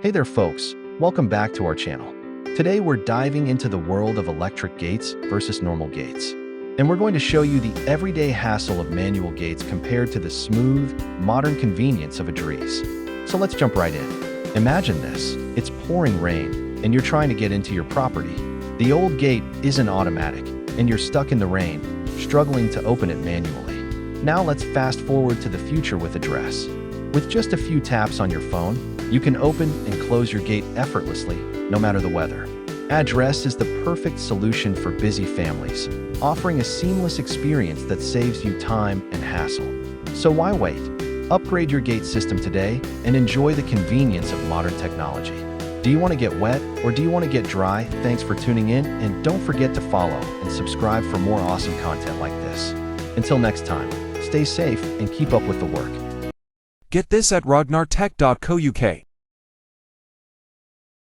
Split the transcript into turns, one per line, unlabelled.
Hey there folks, welcome back to our channel. Today we're diving into the world of electric gates versus normal gates. And we're going to show you the everyday hassle of manual gates compared to the smooth, modern convenience of a Dries. So let's jump right in. Imagine this, it's pouring rain and you're trying to get into your property. The old gate isn't automatic and you're stuck in the rain, struggling to open it manually. Now let's fast forward to the future with a Dries. With just a few taps on your phone, you can open and close your gate effortlessly, no matter the weather. Dries is the perfect solution for busy families, offering a seamless experience that saves you time and hassle. So why wait? Upgrade your gate system today and enjoy the convenience of modern technology. Do you want to get wet or do you want to get dry? Thanks for tuning in, and don't forget to follow and subscribe for more awesome content like this. Until next time, stay safe and keep up with the work.
Get this at RagnarTech.co.uk.